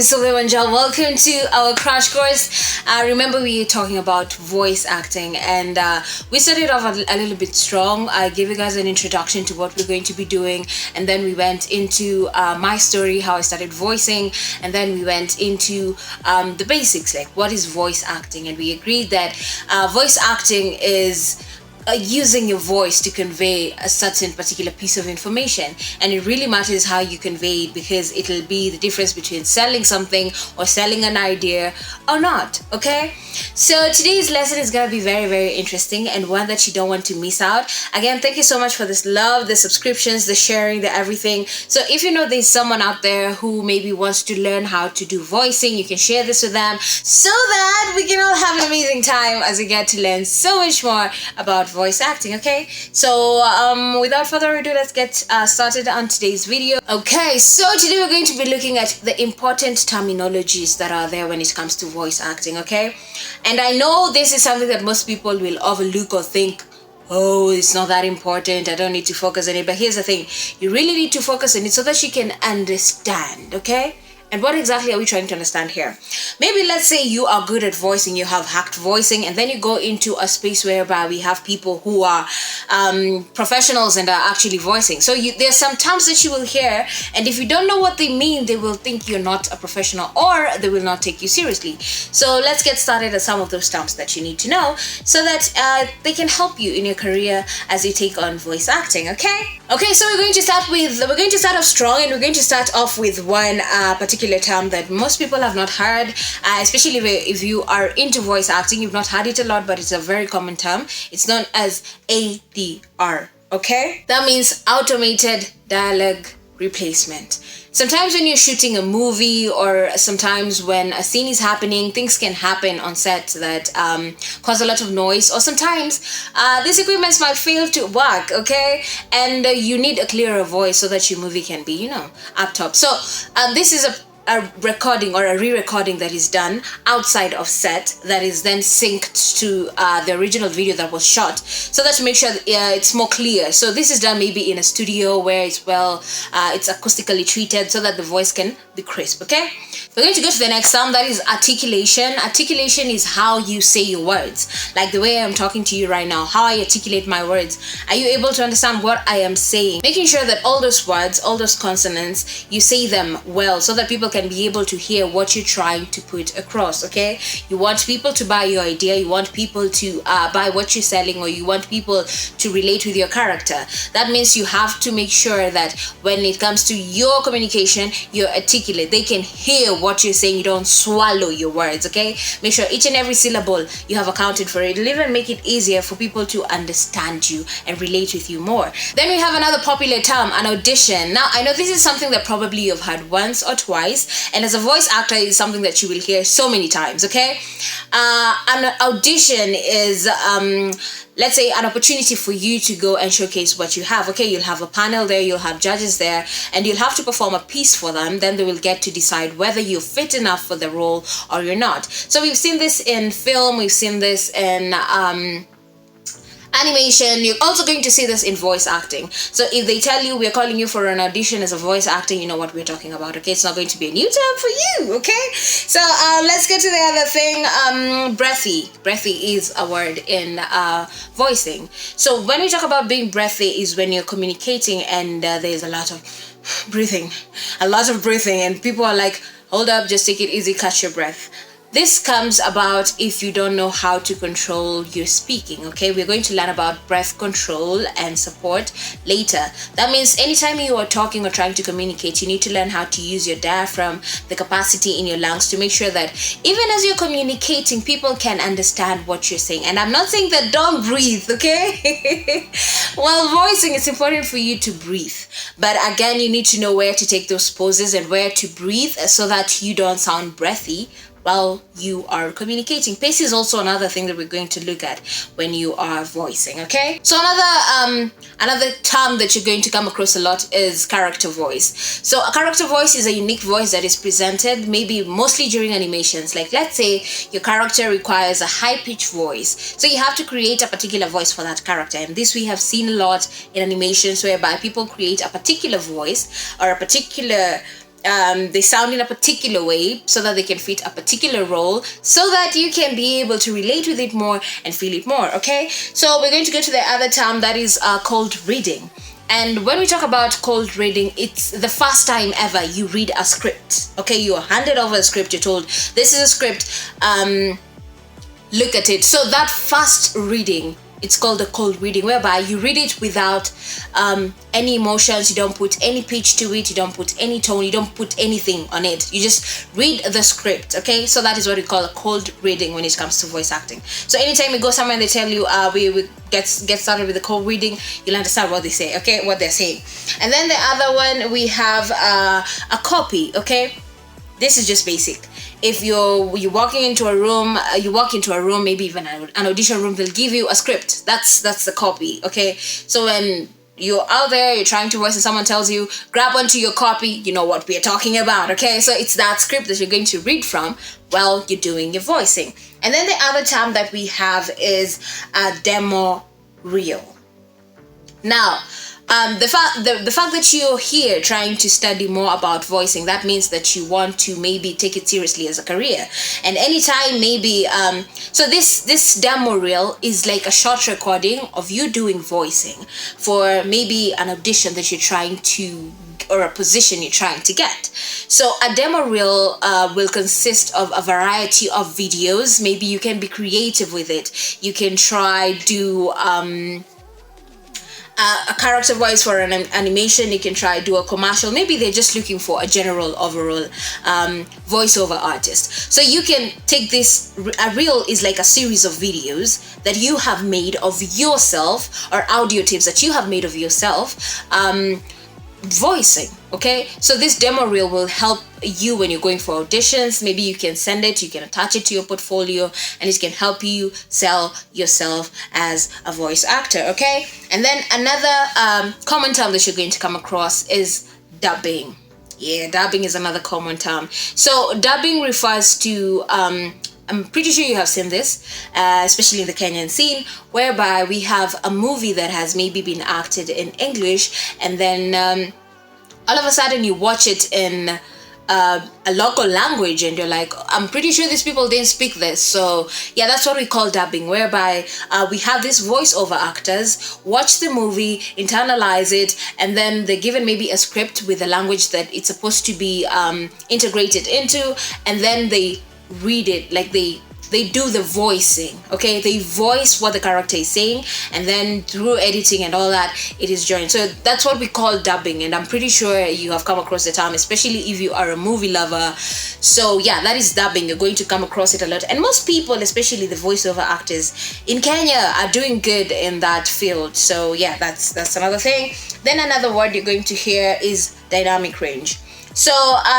is Sylvia Wanjal. Welcome to our crash course. Remember, we were talking about voice acting, and we started off a little bit strong. I gave you guys an introduction to what we're going to be doing, and then we went into my story, how I started voicing, and then we went into the basics, like what is voice acting, and we agreed that voice acting is using your voice to convey a certain particular piece of information, and it really matters how you convey it, because it'll be the difference between selling something or selling an idea or not. Okay, so today's lesson is going to be very, very interesting and one that you don't want to miss out. Again, thank you so much for this love, the subscriptions, the sharing, the everything. So if you know there's someone out there who maybe wants to learn how to do voicing, you can share this with them so that we can all have an amazing time as we get to learn so much more about voice acting. Okay, so without further ado, let's get started on today's video. Okay, so today we're going to be looking at the important terminologies that are there when it comes to voice acting. Okay, and I know this is something that most people will overlook or think, oh, it's not that important, I don't need to focus on it. But here's the thing, you really need to focus on it so that you can understand. Okay, and what exactly are we trying to understand here? Maybe let's say you are good at voicing, you have hacked voicing, and then you go into a space whereby we have people who are professionals and are actually voicing. So there's some terms that you will hear, and if you don't know what they mean, they will think you're not a professional or they will not take you seriously. So let's get started at some of those terms that you need to know so that they can help you in your career as you take on voice acting. Okay, so we're going to start off strong, and we're going to start off with one particular term that most people have not heard, especially if you are into voice acting. You've not heard it a lot, but it's a very common term. It's known as ADR. Okay, that means automated dialogue replacement. Sometimes when you're shooting a movie, or sometimes when a scene is happening, things can happen on set that cause a lot of noise, or sometimes these equipments might fail to work. Okay, and you need a clearer voice so that your movie can be, up top. So this is a recording or a re-recording that is done outside of set, that is then synced to the original video that was shot, so that to make sure it's more clear. So this is done maybe in a studio where it's acoustically treated so that the voice can be crisp. Okay, we're going to go to the next term, that is articulation. Articulation is how you say your words, like the way I'm talking to you right now, how I articulate my words. Are you able to understand what I am saying? Making sure that all those words, all those consonants, you say them well so that people can be able to hear what you're trying to put across. Okay, you want people to buy your idea, you want people to buy what you're selling, or you want people to relate with your character. That means you have to make sure that when it comes to your communication, you're articulate. They can hear what you're saying. You don't swallow your words. Okay, make sure each and every syllable you have accounted for it. It'll even make it easier for people to understand you and relate with you more. Then we have another popular term, an audition. Now I know this is something that probably you've heard once or twice, and as a voice actor, it's something that you will hear so many times. Okay, an audition is let's say an opportunity for you to go and showcase what you have. Okay, you'll have a panel there, you'll have judges there, and you'll have to perform a piece for them. Then they will get to decide whether you're fit enough for the role or you're not. So we've seen this in film, we've seen this in animation. You're also going to see this in voice acting. So if they tell you we're calling you for an audition as a voice actor, you know what we're talking about. Okay, it's not going to be a new term for you. Okay, so let's get to the other thing. Breathy is a word in voicing. So when we talk about being breathy, is when you're communicating and there's a lot of breathing, and people are like, hold up, just take it easy, catch your breath. This comes about if you don't know how to control your speaking. Okay, we're going to learn about breath control and support later. That means anytime you are talking or trying to communicate, you need to learn how to use your diaphragm, the capacity in your lungs, to make sure that even as you're communicating, people can understand what you're saying. And I'm not saying that don't breathe, okay? While voicing, it's important for you to breathe. But again, you need to know where to take those pauses and where to breathe so that you don't sound breathy while you are communicating. Pace is also another thing that we're going to look at when you are voicing. Okay, so another term that you're going to come across a lot is character voice. So a character voice is a unique voice that is presented maybe mostly during animations. Like let's say your character requires a high-pitched voice, so you have to create a particular voice for that character, and this we have seen a lot in animations whereby people create a particular voice or a particular they sound in a particular way so that they can fit a particular role, so that you can be able to relate with it more and feel it more. Okay, so we're going to go to the other term, that is cold reading. And when we talk about cold reading, it's the first time ever you read a script. Okay, you're handed over a script, you're told this is a script, look at it. So that first reading, it's called a cold reading, whereby you read it without any emotions. You don't put any pitch to it, you don't put any tone, you don't put anything on it, you just read the script. Okay, so that is what we call a cold reading when it comes to voice acting. So anytime you go somewhere and they tell you we get started with the cold reading, you'll understand what they say, okay, what they're saying. And then the other one, we have a copy. Okay, this is just basic. If you're walking into a room, you walk into a room, maybe even an audition room, they'll give you a script. That's the copy. Okay, so when you're out there, you're trying to voice, and someone tells you grab onto your copy, you know what we're talking about. Okay, so it's that script that you're going to read from while you're doing your voicing. And then the other term that we have is a demo reel. Now, the fact that you're here trying to study more about voicing, that means that you want to maybe take it seriously as a career. And anytime maybe so this demo reel is like a short recording of you doing voicing for maybe an audition that you're trying to, or a position you're trying to get. So a demo reel will consist of a variety of videos. Maybe you can be creative with it. You can try do a character voice for an animation. You can try do a commercial. Maybe they're just looking for a general overall voiceover artist. So you can take this, a reel is like a series of videos that you have made of yourself, or audio tapes that you have made of yourself voicing. Okay, so this demo reel will help you when you're going for auditions. Maybe you can send it, you can attach it to your portfolio, and it can help you sell yourself as a voice actor. Okay, and then another common term that you're going to come across is dubbing. Yeah, dubbing is another common term. So dubbing refers to I'm pretty sure you have seen this, especially in the Kenyan scene, whereby we have a movie that has maybe been acted in English, and then all of a sudden you watch it in a local language, and you're like, I'm pretty sure these people didn't speak this. So yeah, that's what we call dubbing, whereby we have these voiceover actors watch the movie, internalize it, and then they're given maybe a script with the language that it's supposed to be integrated into, and then they read it, like they do the voicing. Okay, they voice what the character is saying, and then through editing and all that, it is joined. So that's what we call dubbing, and I'm pretty sure you have come across the term, especially if you are a movie lover. So yeah, that is dubbing. You're going to come across it a lot, and most people, especially the voiceover actors in Kenya, are doing good in that field. So yeah, that's another thing. Then another word you're going to hear is dynamic range. So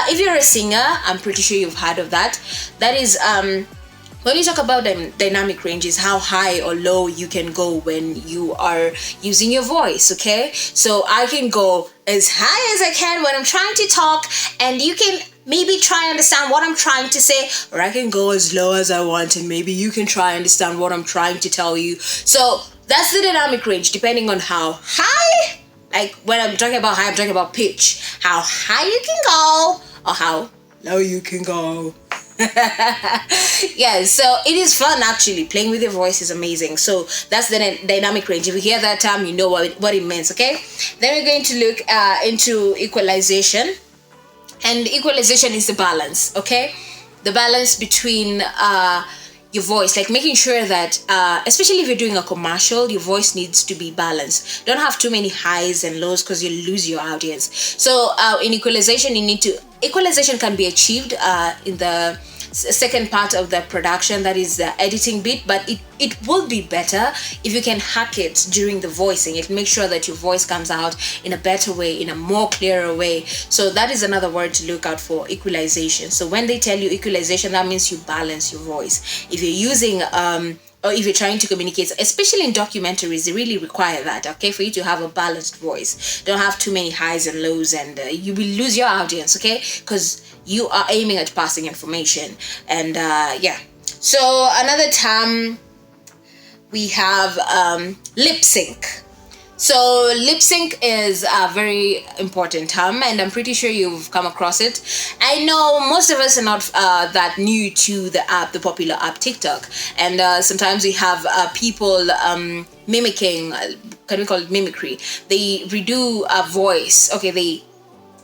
if you're a singer, I'm pretty sure you've heard of that. That is when you talk about dynamic range, is how high or low you can go when you are using your voice. Okay, so I can go as high as I can when I'm trying to talk, and you can maybe try and understand what I'm trying to say, or I can go as low as I want, and maybe you can try and understand what I'm trying to tell you. So that's the dynamic range, depending on how high. Like when I'm talking about high, I'm talking about pitch, how high you can go or how low you can go. Yeah, so it is fun actually. Playing with your voice is amazing. So that's the dynamic range. If you hear that term, you know what it means. Okay, then we're going to look into equalization, and equalization is the balance. Okay, the balance between your voice, like making sure that especially if you're doing a commercial, your voice needs to be balanced. Don't have too many highs and lows, because you lose your audience. So in equalization, equalization can be achieved in the second part of the production, that is the editing bit, but it will be better if you can hack it during the voicing. It makes sure that your voice comes out in a better way, in a more clearer way. So that is another word to look out for, equalization. So when they tell you equalization, that means you balance your voice. If you're using or if you're trying to communicate, especially in documentaries, they really require that, okay, for you to have a balanced voice. Don't have too many highs and lows, and you will lose your audience, okay, because you are aiming at passing information. And yeah, so another term we have lip sync. So lip sync is a very important term, and I'm pretty sure you've come across it. I know most of us are not that new to the app, the popular app TikTok, and sometimes we have people mimicking. Can we call it mimicry? They redo a voice. Okay,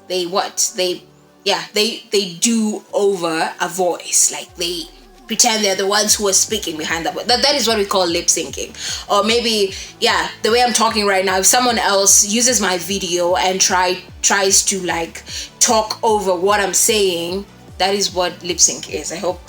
they what they do over a voice, like they pretend they're the ones who are speaking behind that is what we call lip syncing. Or maybe, yeah, the way I'm talking right now, if someone else uses my video and tries to like talk over what I'm saying, that is what lip sync is. I hope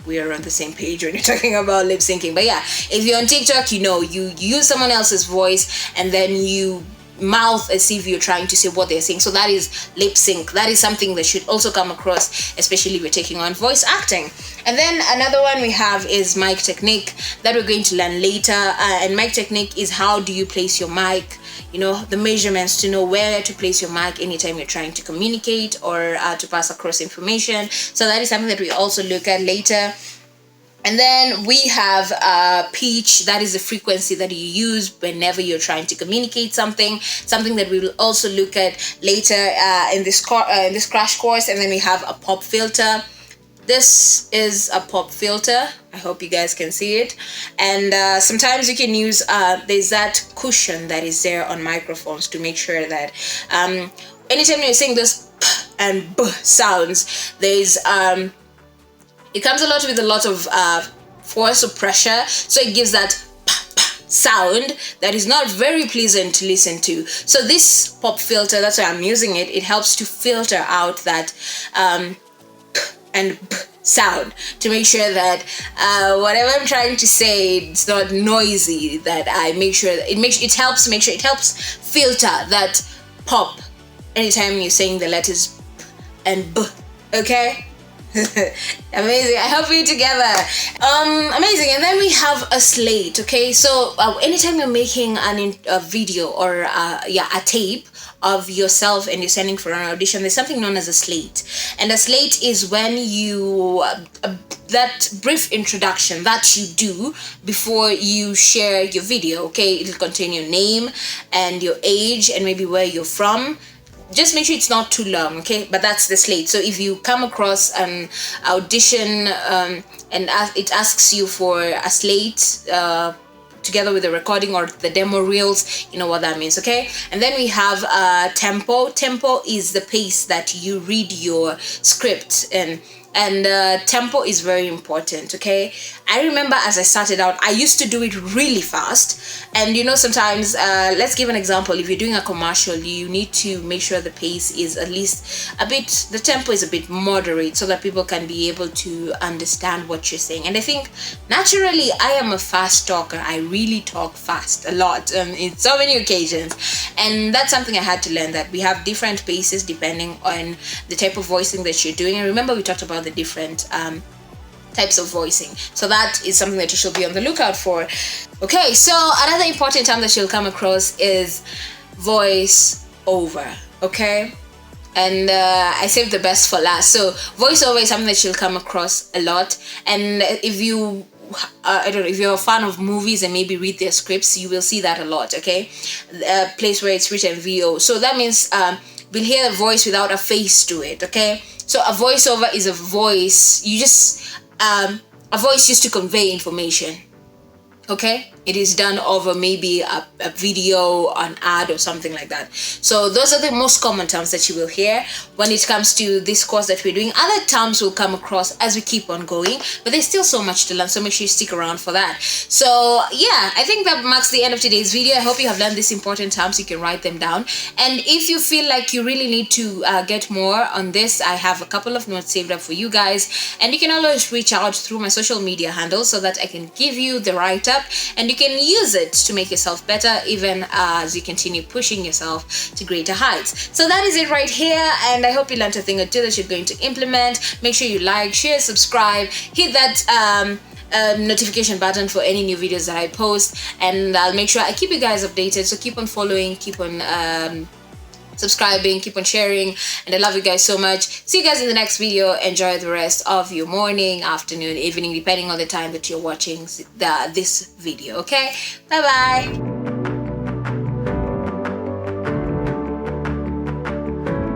we are on the same page when you're talking about lip syncing. But yeah, if you're on TikTok, you use someone else's voice and then you mouth as if you're trying to say what they're saying. So that is lip sync. That is something that should also come across, especially if you're taking on voice acting. And then another one we have is mic technique that we're going to learn later. And mic technique is how do you place your mic, the measurements to know where to place your mic anytime you're trying to communicate or to pass across information. So that is something that we also look at later. And then we have pitch. That is the frequency that you use whenever you're trying to communicate something that we will also look at later in this crash course. And then we have a pop filter. This is a pop filter. I hope you guys can see it. And sometimes you can use, there's that cushion that is there on microphones to make sure that anytime you're saying this p and b sounds, there's it comes with a lot of force or pressure, so it gives that sound that is not very pleasant to listen to. So this pop filter, that's why I'm using it. It helps to filter out that and sound to make sure that whatever I'm trying to say, it's not noisy. That I make sure that it helps filter that pop anytime you're saying the letters p and b. Okay. Amazing. I hope we're together. Amazing. And then we have a slate. Okay, so anytime you're making a video or a tape of yourself and you're sending for an audition, there's something known as a slate. And a slate is when you that brief introduction that you do before you share your video. Okay, it'll contain your name and your age and maybe where you're from. Just make sure it's not too long, okay? But that's the slate. So if you come across an audition and it asks you for a slate together with the recording or the demo reels, you know what that means, okay? And then we have tempo. Tempo is the pace that you read your script in. And tempo is very important, okay? I remember as I started out, I used to do it really fast. And sometimes, let's give an example. If you're doing a commercial, you need to make sure the pace is at least the tempo is a bit moderate so that people can be able to understand what you're saying. And I think naturally, I am a fast talker. I really talk fast a lot in so many occasions. And that's something I had to learn, that we have different paces depending on the type of voicing that you're doing. And remember, we talked about the different types of voicing, so that is something that you should be on the lookout for. Okay, so another important term that you'll come across is voice over. Okay, and I saved the best for last. So voiceover is something that you'll come across a lot, and if you I don't know, if you're a fan of movies and maybe read their scripts, you will see that a lot. Okay, a place where it's written VO, so that means we'll hear a voice without a face to it. Okay, so a voiceover is a voice a voice used to convey information. Okay, it is done over maybe a video, an ad or something like that. So those are the most common terms that you will hear when it comes to this course that we're doing. Other terms will come across as we keep on going, but there's still so much to learn, so make sure you stick around for that. So yeah, I think that marks the end of today's video. I hope you have learned these important terms. You can write them down, and if you feel like you really need to get more on this, I have a couple of notes saved up for you guys, and you can always reach out through my social media handles so that I can give you the write-up and you can use it to make yourself better, even as you continue pushing yourself to greater heights. So that is it right here, and I hope you learned a thing or two that you're going to implement. Make sure you like, share, subscribe, hit that notification button for any new videos that I post, and I'll make sure I keep you guys updated. So keep on following, keep on subscribing, keep on sharing, and I love you guys so much. See you guys in the next video. Enjoy the rest of your morning, afternoon, evening, depending on the time that you're watching this video. Okay, bye bye.